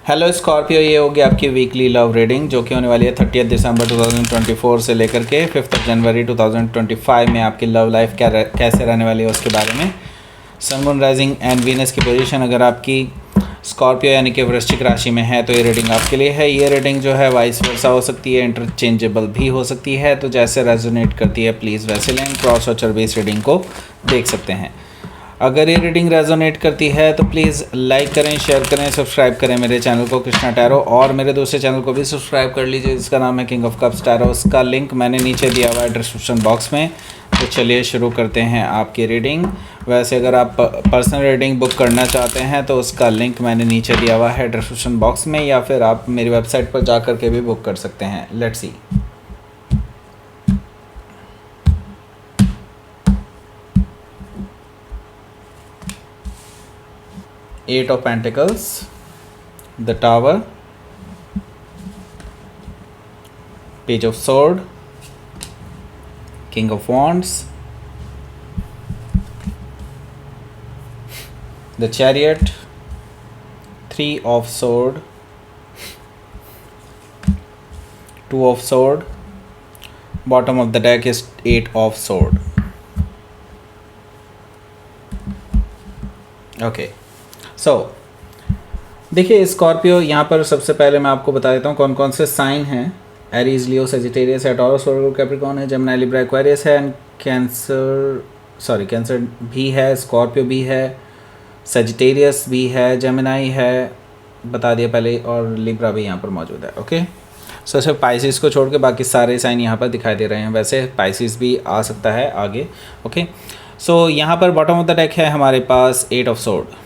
Hello Scorpio, ये होगी आपकी वीकली लव रीडिंग जो कि होने वाली है 30 दिसंबर 2024 से लेकर के 5 जनवरी 2025 में आपकी लव लाइफ कैसे रहने वाली है उसके बारे में। Sun moon rising and Venus की पोजीशन अगर आपकी स्कॉर्पियो यानी कि वृश्चिक राशि में है तो ये रीडिंग आपके लिए है। ये रीडिंग जो है वाइस वर्सा हो सकती है, इंटरचेंजेबल भी हो सकती है, तो जैसे रेजोनेट करती है प्लीज़ वैसे लें। क्रॉस और चर्बी इस रीडिंग को देख सकते हैं। अगर ये रीडिंग रेजोनेट करती है तो प्लीज़ लाइक करें, शेयर करें, सब्सक्राइब करें मेरे चैनल को कृष्णा टैरो, और मेरे दूसरे चैनल को भी सब्सक्राइब कर लीजिए जिसका नाम है किंग ऑफ कप्स टैरो। उसका लिंक मैंने नीचे दिया हुआ है डिस्क्रिप्शन बॉक्स में। तो चलिए शुरू करते हैं आपकी रीडिंग। वैसे अगर आप पर्सनल रीडिंग बुक करना चाहते हैं तो उसका लिंक मैंने नीचे दिया हुआ है डिस्क्रिप्शन बॉक्स में, या फिर आप मेरी वेबसाइट पर जा कर के भी बुक कर सकते हैं। Let's see. Eight of Pentacles, the Tower, Page of Sword, King of Wands, the Chariot, Three of Sword, Two of Sword, bottom of the deck is Eight of Sword. Okay. देखिए Scorpio, यहाँ पर सबसे पहले मैं आपको बता देता हूँ कौन कौन से साइन हैं। एरीज, लियो, सेजिटेरियस है, टॉरस, वर्गो, कैप्रिकॉर्न है, जेमिनी, लिब्रा, एक्वेरियस है, एंड कैंसर भी है, स्कॉर्पियो भी है, सेजिटेरियस भी है, जेमिनी है, बता दिया पहले, और लिब्रा भी यहाँ पर मौजूद है। ओके, सो सिर्फ पाइसिस को छोड़ के बाकी सारे साइन यहाँ पर दिखाई दे रहे हैं। वैसे पाइसिस भी आ सकता है आगे। ओके, सो यहाँ पर बॉटम ऑफ द डेक है हमारे पास एट ऑफ सोर्ड।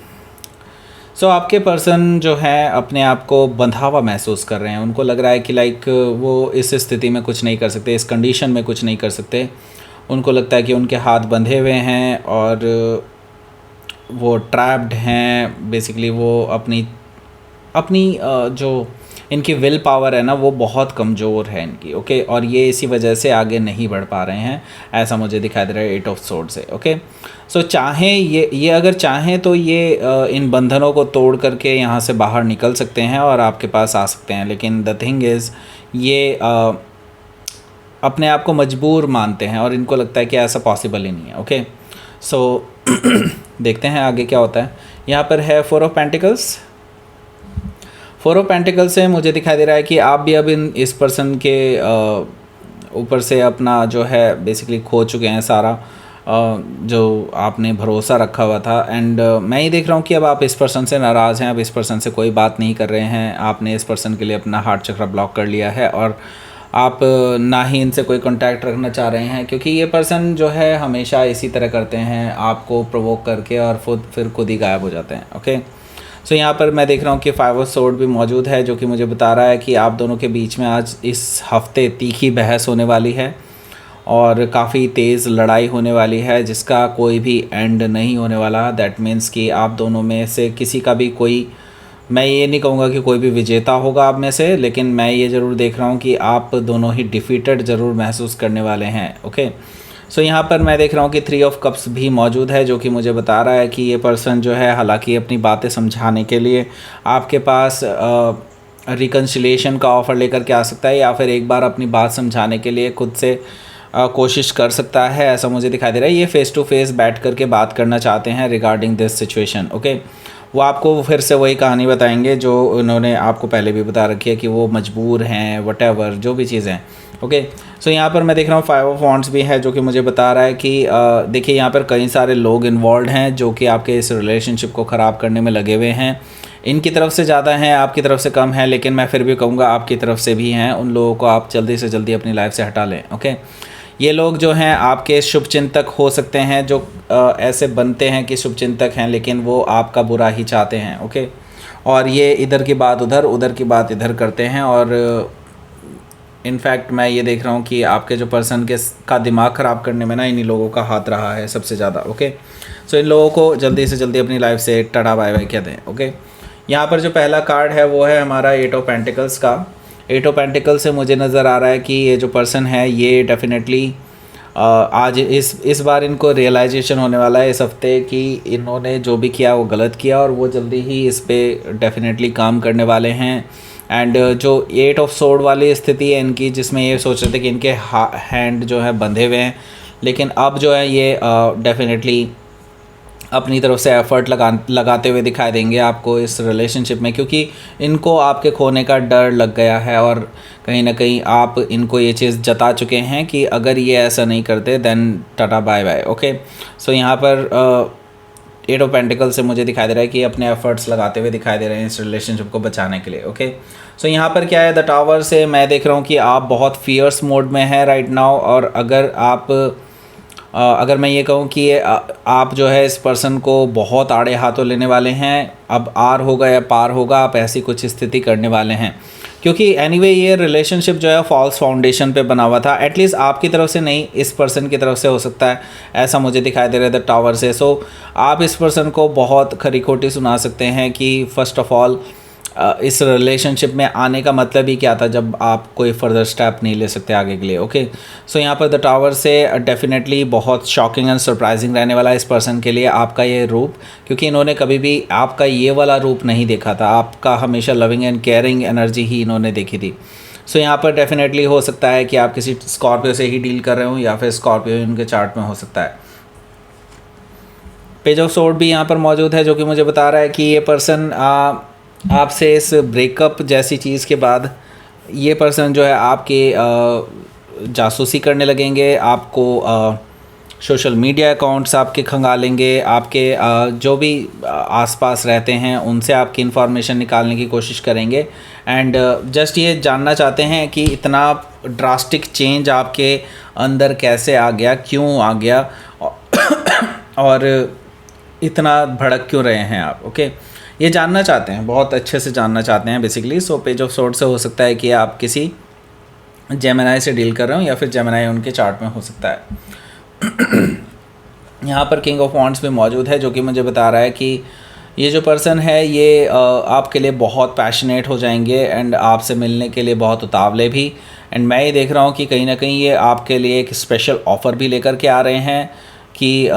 सो आपके पर्सन जो है अपने आप को बंधा हुआ महसूस कर रहे हैं। उनको लग रहा है कि लाइक वो इस स्थिति में कुछ नहीं कर सकते, इस कंडीशन में कुछ नहीं कर सकते। उनको लगता है कि उनके हाथ बंधे हुए हैं और वो ट्रैप्ड हैं। बेसिकली वो अपनी जो इनकी विल पावर है ना वो बहुत कमज़ोर है इनकी। ओके, और ये इसी वजह से आगे नहीं बढ़ पा रहे हैं, ऐसा मुझे दिखाई दे रहा है एट ऑफ सोर्ड से। ओके, सो चाहें ये अगर चाहें तो ये इन बंधनों को तोड़ करके यहाँ से बाहर निकल सकते हैं और आपके पास आ सकते हैं, लेकिन द थिंग इज़ ये अपने आप को मजबूर मानते हैं और इनको लगता है कि ऐसा पॉसिबल ही नहीं है। ओके, सो देखते हैं आगे क्या होता है। यहाँ पर है four of pentacles. Four of pentacle से मुझे दिखाई दे रहा है कि आप भी अब इस पर्सन के ऊपर से अपना जो है बेसिकली खो चुके हैं सारा जो आपने भरोसा रखा हुआ था। एंड मैं ये देख रहा हूँ कि अब आप इस पर्सन से नाराज़ हैं, अब इस पर्सन से कोई बात नहीं कर रहे हैं। आपने इस पर्सन के लिए अपना हार्ट चक्र ब्लॉक कर लिया है और आप ना ही इनसे कोई कांटेक्ट रखना चाह रहे हैं, क्योंकि ये पर्सन जो है हमेशा इसी तरह करते हैं, आपको प्रोवोक करके और फिर खुद ही गायब हो जाते हैं। ओके, सो यहाँ पर मैं देख रहा हूँ कि फाइव ऑफ सोर्ड भी मौजूद है, जो कि मुझे बता रहा है कि आप दोनों के बीच में आज इस हफ्ते तीखी बहस होने वाली है और काफ़ी तेज़ लड़ाई होने वाली है जिसका कोई भी एंड नहीं होने वाला। दैट मीन्स कि आप दोनों में से किसी का भी कोई, मैं ये नहीं कहूँगा कि कोई भी विजेता होगा आप में से, लेकिन मैं ये ज़रूर देख रहा हूँ कि आप दोनों ही डिफीटेड ज़रूर महसूस करने वाले हैं। ओके, सो यहाँ पर मैं देख रहा हूँ कि थ्री ऑफ कप्स भी मौजूद है, जो कि मुझे बता रहा है कि ये पर्सन जो है हालांकि अपनी बातें समझाने के लिए आपके पास रिकन्सिलिएशन का ऑफ़र लेकर के आ सकता है, या फिर एक बार अपनी बात समझाने के लिए खुद से कोशिश कर सकता है, ऐसा मुझे दिखाई दे रहा है। ये फ़ेस टू फेस बैठ करके बात करना चाहते हैं रिगार्डिंग दिस सिचुएशन। ओके, वो आपको फिर से वही कहानी बताएंगे जो उन्होंने आपको पहले भी बता रखी है कि वो मजबूर हैं, वटेवर जो भी चीज़ें। ओके, सो यहाँ पर मैं देख रहा हूँ फाइव ऑफ वॉन्ड्स भी है, जो कि मुझे बता रहा है कि देखिए यहाँ पर कई सारे लोग इन्वॉल्व हैं जो कि आपके इस रिलेशनशिप को ख़राब करने में लगे हुए हैं। इनकी तरफ से ज़्यादा हैं, आपकी तरफ से कम है, लेकिन मैं फिर भी कहूँगा आपकी तरफ से भी हैं। उन लोगों को आप जल्दी से जल्दी अपनी लाइफ से हटा लें। ओके, ये लोग जो हैं आपके शुभचिंतक हो सकते हैं, जो ऐसे बनते हैं कि शुभचिंतक हैं लेकिन वो आपका बुरा ही चाहते हैं। ओके, और ये इधर की बात उधर, उधर की बात इधर करते हैं। और इनफैक्ट मैं ये देख रहा हूँ कि आपके जो पर्सन का दिमाग ख़राब करने में ना इन्हीं लोगों का हाथ रहा है सबसे ज़्यादा। ओके, सो इन लोगों को जल्दी से जल्दी अपनी लाइफ से टाटा बाय बाय कह दें। ओके, यहाँ पर जो पहला कार्ड है वो है हमारा एट ऑफ पेंटिकल्स का। एट ऑफ पेंटिकल से मुझे नज़र आ रहा है कि ये जो पर्सन है ये डेफिनेटली आज इस बार इनको रियलाइजेशन होने वाला है इस हफ्ते कि इन्होंने जो भी किया वो गलत किया, और वो जल्दी ही इस पे डेफिनेटली काम करने वाले हैं। एंड जो 8 ऑफ सोर्ड वाली स्थिति है इनकी, जिसमें ये सोच रहे थे कि इनके हैंड जो है बंधे हुए हैं, लेकिन अब जो है ये डेफिनेटली अपनी तरफ से एफ़र्ट लगाते हुए दिखाई देंगे आपको इस रिलेशनशिप में, क्योंकि इनको आपके खोने का डर लग गया है और कहीं ना कहीं आप इनको ये चीज़ जता चुके हैं कि अगर ये ऐसा नहीं करते then ta-ta bye bye. Okay, so यहाँ पर 8 ऑफ पेंटिकल से मुझे दिखाई दे रहा है कि अपने एफर्ट्स लगाते हुए दिखाई दे रहे हैं इस रिलेशनशिप को बचाने के लिए। ओके, सो यहाँ पर क्या है, द टावर से मैं देख रहा हूँ कि आप बहुत फियर्स मोड में हैं राइट नाउ, और अगर मैं ये कहूँ कि आप जो है इस पर्सन को बहुत आड़े हाथों लेने वाले हैं, अब आर होगा या पार होगा, आप ऐसी कुछ स्थिति करने वाले हैं, क्योंकि एनीवे ये रिलेशनशिप जो है फॉल्स फाउंडेशन पे बना हुआ था। एटलीस्ट आपकी तरफ से नहीं, इस पर्सन की तरफ से हो सकता है, ऐसा मुझे दिखाई दे रहा है द टावर से। सो आप इस पर्सन को बहुत खरी खोटी सुना सकते हैं कि फ़र्स्ट ऑफ ऑल इस रिलेशनशिप में आने का मतलब ही क्या था जब आप कोई फर्दर स्टेप नहीं ले सकते आगे के लिए। ओके, सो यहाँ पर द टावर से डेफिनेटली बहुत शॉकिंग एंड सरप्राइजिंग रहने वाला है इस पर्सन के लिए आपका ये रूप, क्योंकि इन्होंने कभी भी आपका ये वाला रूप नहीं देखा था। आपका हमेशा लविंग एंड केयरिंग एनर्जी ही इन्होंने देखी थी। सो यहाँ पर डेफिनेटली हो सकता है कि आप किसी स्कॉर्पियो से ही डील कर रहे हो, या फिर स्कॉर्पियो इनके चार्ट में हो सकता है। पेज ऑफ सोर्ड भी यहाँ पर मौजूद है, जो कि मुझे बता रहा है कि ये पर्सन आपसे इस ब्रेकअप जैसी चीज़ के बाद ये पर्सन जो है आपके जासूसी करने लगेंगे, आपको सोशल मीडिया अकाउंट्स आपके खंगालेंगे, आपके जो भी आसपास रहते हैं उनसे आपकी इन्फॉर्मेशन निकालने की कोशिश करेंगे, एंड जस्ट ये जानना चाहते हैं कि इतना ड्रास्टिक चेंज आपके अंदर कैसे आ गया, क्यों आ गया, और इतना भड़क क्यों रहे हैं आप। ओके, ये जानना चाहते हैं, बहुत अच्छे से जानना चाहते हैं basically. So page of sword से हो सकता है कि आप किसी जेमिनाई से डील कर रहे हो, या फिर जेमिनाई उनके चार्ट में हो सकता है। यहाँ पर किंग ऑफ वॉन्ड्स भी मौजूद है, जो कि मुझे बता रहा है कि ये जो पर्सन है ये आपके लिए बहुत पैशनेट हो जाएंगे, एंड आपसे मिलने के लिए बहुत उतावले भी। एंड मैं ये देख रहा हूँ कि कहीं ना कहीं ये आपके लिए एक स्पेशल ऑफ़र भी लेकर के आ रहे हैं कि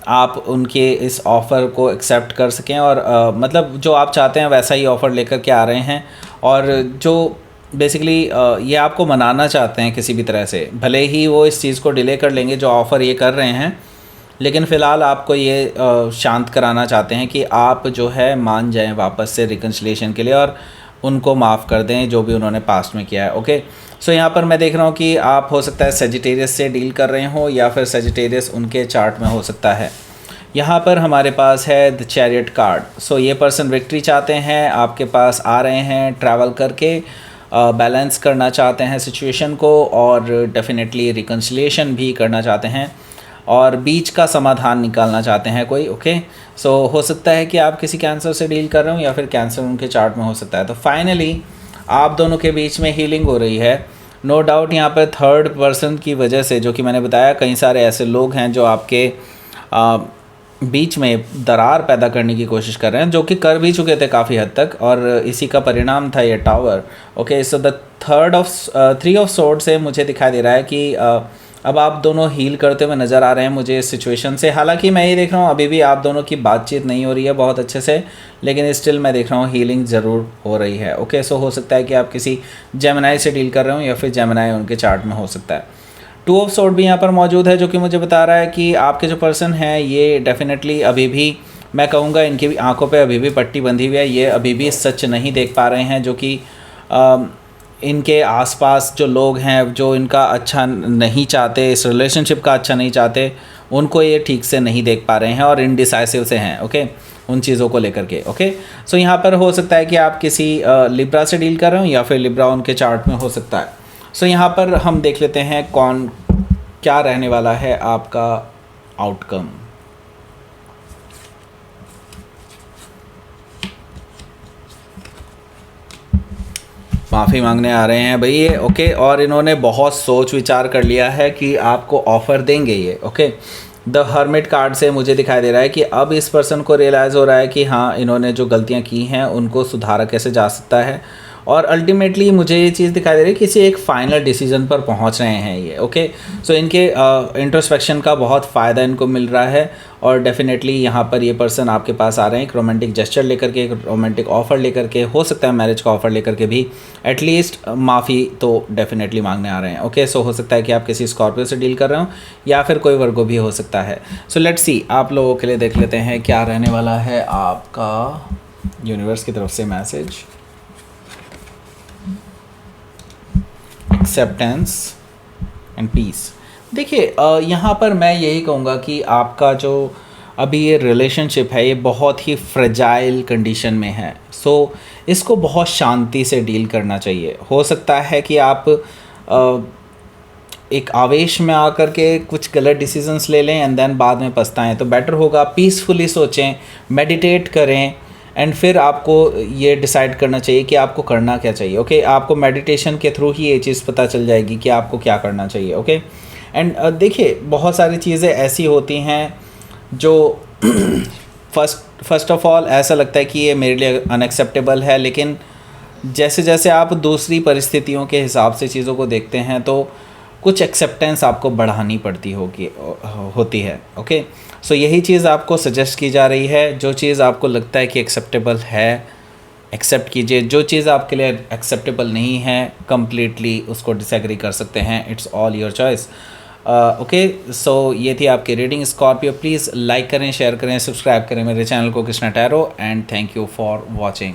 आप उनके इस ऑफ़र को एक्सेप्ट कर सकें, और मतलब जो आप चाहते हैं वैसा ही ऑफ़र लेकर के आ रहे हैं, और जो बेसिकली ये आपको मनाना चाहते हैं किसी भी तरह से। भले ही वो इस चीज़ को डिले कर लेंगे जो ऑफ़र ये कर रहे हैं, लेकिन फ़िलहाल आपको ये शांत कराना चाहते हैं कि आप जो है मान जाएं वापस से रिकन्सिलिएशन के लिए, और उनको माफ़ कर दें जो भी उन्होंने पास्ट में किया है। ओके, सो यहाँ पर मैं देख रहा हूँ कि आप हो सकता है सेजिटेरियस से डील कर रहे हो, या फिर सेजिटेरियस उनके चार्ट में हो सकता है। यहाँ पर हमारे पास है द चैरियट कार्ड। सो ये पर्सन विक्ट्री चाहते हैं, आपके पास आ रहे हैं ट्रैवल करके, बैलेंस करना चाहते हैं सिचुएशन को, और डेफिनेटली रिकन्सिलिएशन भी करना चाहते हैं, और बीच का समाधान निकालना चाहते हैं कोई। ओके, सो हो सकता है कि आप किसी कैंसर से डील कर रहे हो, या फिर कैंसर उनके चार्ट में हो सकता है। तो फाइनली आप दोनों के बीच में हीलिंग हो रही है, नो डाउट। यहाँ पर थर्ड पर्सन की वजह से, जो कि मैंने बताया, कई सारे ऐसे लोग हैं जो आपके बीच में दरार पैदा करने की कोशिश कर रहे हैं, जो कि कर भी चुके थे काफ़ी हद तक, और इसी का परिणाम था ये tower. Okay, so the three of sword से मुझे दिखाई दे रहा है कि अब आप दोनों हील करते हुए नज़र आ रहे हैं मुझे इस सिचुएशन से। हालांकि मैं ये देख रहा हूँ अभी भी आप दोनों की बातचीत नहीं हो रही है बहुत अच्छे से, लेकिन स्टिल मैं देख रहा हूँ हीलिंग ज़रूर हो रही है। ओके, सो हो सकता है कि आप किसी जेमिनाई से डील कर रहे हो, या फिर जेमिनाई उनके चार्ट में हो सकता है। 2 ऑफ सोर्ड भी यहाँ पर मौजूद है, जो कि मुझे बता रहा है कि आपके जो पर्सन हैं ये डेफिनेटली अभी भी, मैं कहूँगा इनकी भी आंखों पे अभी भी पट्टी बंधी हुई है, ये अभी भी सच नहीं देख पा रहे हैं, जो कि इनके आसपास जो लोग हैं जो इनका अच्छा नहीं चाहते, इस रिलेशनशिप का अच्छा नहीं चाहते, उनको ये ठीक से नहीं देख पा रहे हैं और इनडिसाइसिव से हैं। ओके, उन चीज़ों को लेकर के। ओके, सो यहाँ पर हो सकता है कि आप किसी लिब्रा से डील कर रहे हो, या फिर लिब्रा उनके चार्ट में हो सकता है। सो यहाँ पर हम देख लेते हैं कौन क्या रहने वाला है आपका आउटकम। माफ़ी मांगने आ रहे हैं भाई ये। ओके, और इन्होंने बहुत सोच विचार कर लिया है कि आपको ऑफ़र देंगे ये। ओके, द हर्मिट कार्ड से मुझे दिखाई दे रहा है कि अब इस पर्सन को रियलाइज़ हो रहा है कि हाँ, इन्होंने जो गलतियाँ की हैं उनको सुधारा कैसे जा सकता है, और अल्टीमेटली मुझे ये चीज़ दिखाई दे रही है किसी एक फाइनल डिसीजन पर पहुंच रहे हैं ये। ओके, सो इनके इंट्रोस्पेक्शन का बहुत फ़ायदा इनको मिल रहा है और डेफिनेटली यहाँ पर ये पर्सन आपके पास आ रहे हैं एक रोमांटिक जेस्चर लेकर के, एक रोमांटिक ऑफ़र लेकर के, हो सकता है मैरिज का ऑफ़र लेकर के भी, एटलीस्ट माफ़ी तो डेफिनेटली मांगने आ रहे हैं। ओके, सो हो सकता है कि आप किसी स्कॉर्पियो से डील कर रहे हो या फिर कोई वर्गो भी हो सकता है। सो लेट्स सी, आप लोगों के लिए देख लेते हैं क्या रहने वाला है आपका यूनिवर्स की तरफ से मैसेज। Acceptance and piece. देखिए यहाँ पर मैं यही कहूँगा कि आपका जो अभी ये रिलेशनशिप है ये बहुत ही फ्रेजाइल कंडीशन में है। सो इसको बहुत शांति से डील करना चाहिए। हो सकता है कि आप एक आवेश में आकर के कुछ गलत डिसीजंस ले लें एंड देन बाद में पछताएं, तो बेटर होगा पीसफुली सोचें, मेडिटेट करें एंड फिर आपको ये डिसाइड करना चाहिए कि आपको करना क्या चाहिए। ओके, आपको मेडिटेशन के थ्रू ही ये चीज़ पता चल जाएगी कि आपको क्या करना चाहिए। ओके, एंड देखिए बहुत सारी चीज़ें ऐसी होती हैं जो फर्स्ट ऑफ ऑल ऐसा लगता है कि ये मेरे लिए अनएक्सेप्टेबल है, लेकिन जैसे जैसे आप दूसरी परिस्थितियों के हिसाब से चीज़ों को देखते हैं तो कुछ एक्सेप्टेंस आपको बढ़ानी पड़ती होती है। ओके, सो यही चीज़ आपको सजेस्ट की जा रही है। जो चीज़ आपको लगता है कि एक्सेप्टेबल है एक्सेप्ट कीजिए, जो चीज़ आपके लिए एक्सेप्टेबल नहीं है कंप्लीटली उसको डिसएग्री कर सकते हैं। It's all your choice. Okay, so ये थी आपकी रीडिंग स्कॉर्पियो। प्लीज़ लाइक करें, शेयर करें, सब्सक्राइब करें मेरे चैनल को Krishna tarot and thank you for watching.